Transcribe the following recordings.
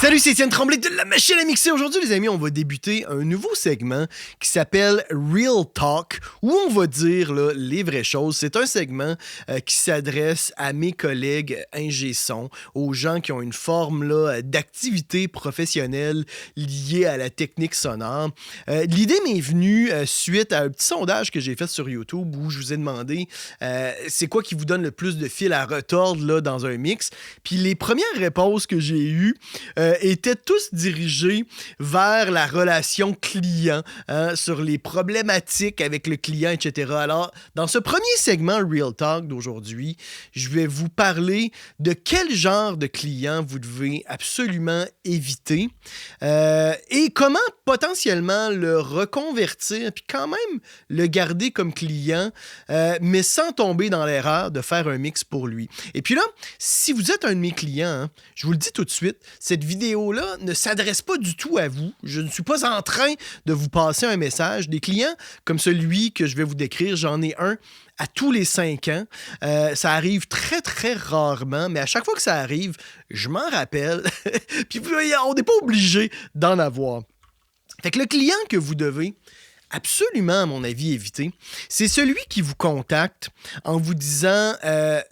Salut, c'est Étienne Tremblay de la machine à mixer. Aujourd'hui, les amis, on va débuter un nouveau segment qui s'appelle Real Talk, où on va dire là, les vraies choses. C'est un segment qui s'adresse à mes collègues ingé-son, aux gens qui ont une forme là, d'activité professionnelle liée à la technique sonore. L'idée m'est venue suite à un petit sondage que j'ai fait sur YouTube où je vous ai demandé c'est quoi qui vous donne le plus de fil à retordre là, dans un mix. Puis les premières réponses que j'ai eues étaient tous dirigés vers la relation client, sur les problématiques avec le client, etc. Alors, dans ce premier segment Real Talk d'aujourd'hui, je vais vous parler de quel genre de client vous devez absolument éviter et comment potentiellement le reconvertir puis quand même le garder comme client, mais sans tomber dans l'erreur de faire un mix pour lui. Et puis là, si vous êtes un de mes clients, je vous le dis tout de suite, cette vidéo-là ne s'adresse pas du tout à vous. Je ne suis pas en train de vous passer un message. Des clients comme celui que je vais vous décrire, j'en ai un à tous les 5 ans. Ça arrive très, très rarement, mais à chaque fois que ça arrive, je m'en rappelle. Puis on n'est pas obligé d'en avoir. Fait que le client que vous devez absolument, à mon avis, éviter, c'est celui qui vous contacte en vous disant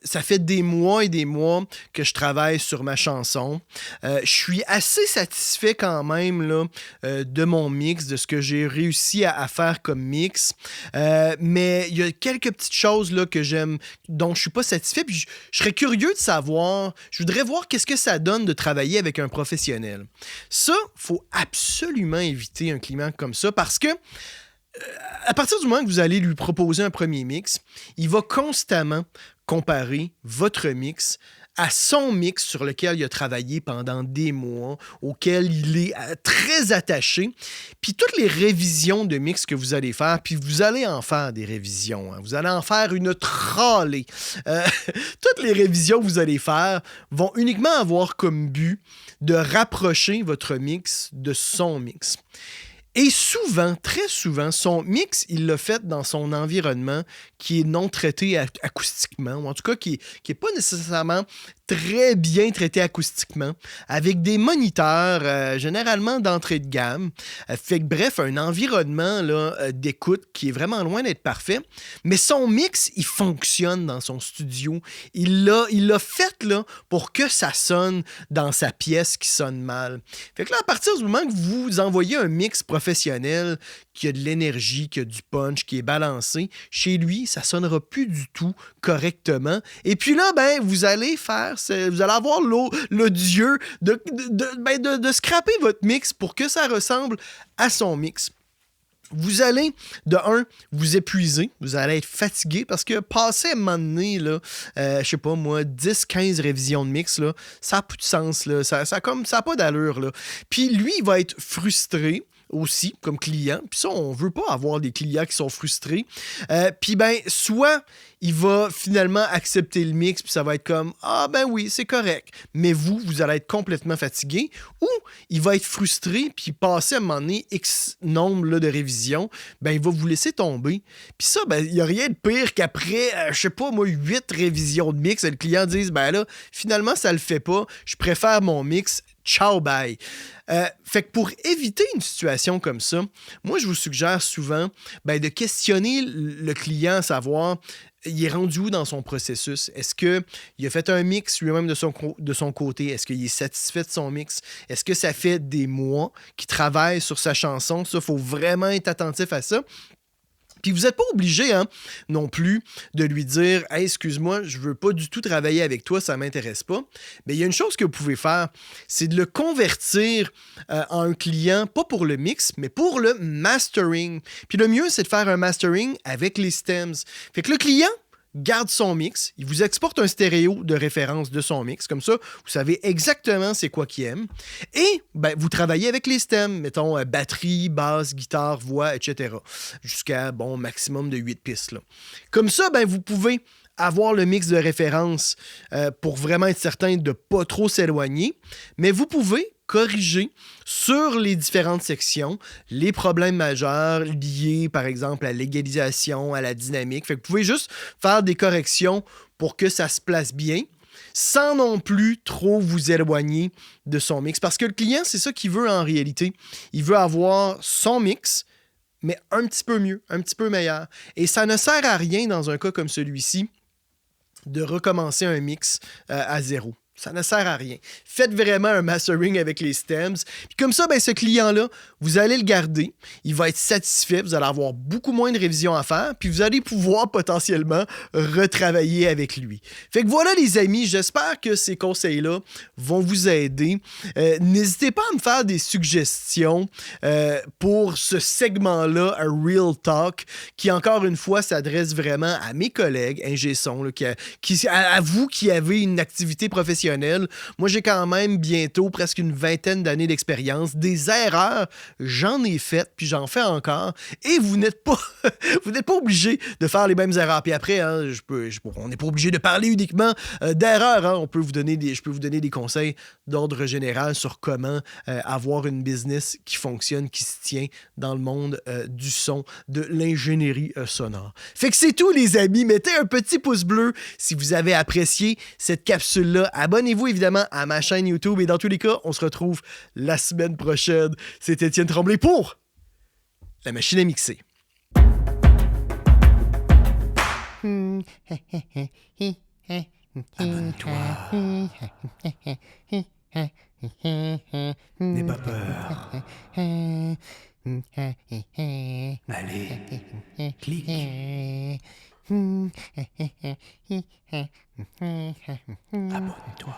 ça fait des mois et des mois que je travaille sur ma chanson. Je suis assez satisfait quand même là, de mon mix, de ce que j'ai réussi à faire comme mix. Mais il y a quelques petites choses là, que j'aime, dont je suis pas satisfait. Puis je serais curieux de savoir, je voudrais voir qu'est-ce que ça donne de travailler avec un professionnel. Ça, il faut absolument éviter un client comme ça parce que à partir du moment que vous allez lui proposer un premier mix, il va constamment comparer votre mix à son mix sur lequel il a travaillé pendant des mois, auquel il est très attaché. Puis toutes les révisions de mix que vous allez faire, puis vous allez en faire des révisions, vous allez en faire une tralée. Toutes les révisions que vous allez faire vont uniquement avoir comme but de rapprocher votre mix de son mix. Et souvent, très souvent, son mix, il l'a fait dans son environnement qui est non traité acoustiquement, ou en tout cas qui est pas nécessairement très bien traité acoustiquement, avec des moniteurs généralement d'entrée de gamme. Fait que bref, un environnement là, d'écoute qui est vraiment loin d'être parfait, mais son mix, il fonctionne dans son studio. Il l'a fait là, pour que ça sonne dans sa pièce qui sonne mal. Fait que là, à partir du moment que vous envoyez un mix professionnel qui a de l'énergie, qui a du punch, qui est balancé, chez lui, ça sonnera plus du tout correctement. Et puis là, ben, vous allez avoir l'odieux de scraper votre mix pour que ça ressemble à son mix. Vous allez, de un, vous épuiser, vous allez être fatigué parce que passer à un moment donné, là, je sais pas moi, 10-15 révisions de mix, là, ça n'a plus de sens, là, ça a pas d'allure. Là. Puis lui, il va être frustré aussi comme client. Puis ça, on veut pas avoir des clients qui sont frustrés. Puis ben, soit il va finalement accepter le mix, puis ça va être comme « Ah ben oui, c'est correct ». Mais vous allez être complètement fatigué. Ou il va être frustré, puis passer à un moment donné X nombre là, de révisions, ben il va vous laisser tomber. Puis ça, ben il n'y a rien de pire qu'après, je sais pas moi, 8 révisions de mix, le client dise « Ben là, finalement, ça le fait pas, je préfère mon mix ». Ciao, bye. Fait que pour éviter une situation comme ça, moi, je vous suggère souvent de questionner le client, à savoir, il est rendu où dans son processus? Est-ce qu'il a fait un mix lui-même de son côté? Est-ce qu'il est satisfait de son mix? Est-ce que ça fait des mois qu'il travaille sur sa chanson? Ça, il faut vraiment être attentif à ça. Puis vous n'êtes pas obligé non plus de lui dire « Hey, excuse-moi, je veux pas du tout travailler avec toi, ça m'intéresse pas. » Mais il y a une chose que vous pouvez faire, c'est de le convertir en un client, pas pour le mix, mais pour le mastering. Puis le mieux, c'est de faire un mastering avec les stems. Fait que le client garde son mix, il vous exporte un stéréo de référence de son mix, comme ça, vous savez exactement c'est quoi qu'il aime, et ben, vous travaillez avec les stems, mettons batterie, basse, guitare, voix, etc., jusqu'à, maximum de 8 pistes. Là. Comme ça, ben, vous pouvez avoir le mix de référence pour vraiment être certain de ne pas trop s'éloigner, mais vous pouvez corriger sur les différentes sections les problèmes majeurs liés, par exemple, à l'égalisation, à la dynamique. Fait que vous pouvez juste faire des corrections pour que ça se place bien. sans non plus trop vous éloigner de son mix. Parce que le client, c'est ça qu'il veut en réalité. Il veut avoir son mix, mais un petit peu mieux, un petit peu meilleur. Et ça ne sert à rien dans un cas comme celui-ci de recommencer un mix à zéro. Ça ne sert à rien. Faites vraiment un mastering avec les stems. Puis comme ça, ben, ce client-là, vous allez le garder. Il va être satisfait. Vous allez avoir beaucoup moins de révisions à faire. Puis vous allez pouvoir potentiellement retravailler avec lui. Fait que voilà, les amis. J'espère que ces conseils-là vont vous aider. N'hésitez pas à me faire des suggestions pour ce segment-là, un Real Talk, qui, encore une fois, s'adresse vraiment à mes collègues, ingé son, là, à vous qui avez une activité professionnelle. Moi, j'ai quand même bientôt presque une vingtaine d'années d'expérience. Des erreurs, j'en ai faites, puis j'en fais encore. Et vous n'êtes pas, vous n'êtes pas obligé de faire les mêmes erreurs. Puis après, hein, on n'est pas obligé de parler uniquement d'erreurs. Hein. Je peux vous donner des conseils d'ordre général sur comment avoir une business qui fonctionne, qui se tient dans le monde du son, de l'ingénierie sonore. Fait que c'est tout, les amis. Mettez un petit pouce bleu si vous avez apprécié cette capsule-là. Abonnez-vous évidemment à ma chaîne YouTube et dans tous les cas, on se retrouve la semaine prochaine. C'est Étienne Tremblay pour La Machine à mixer. Abonne-toi. N'aie pas peur. Allez, clique. Abonne-toi.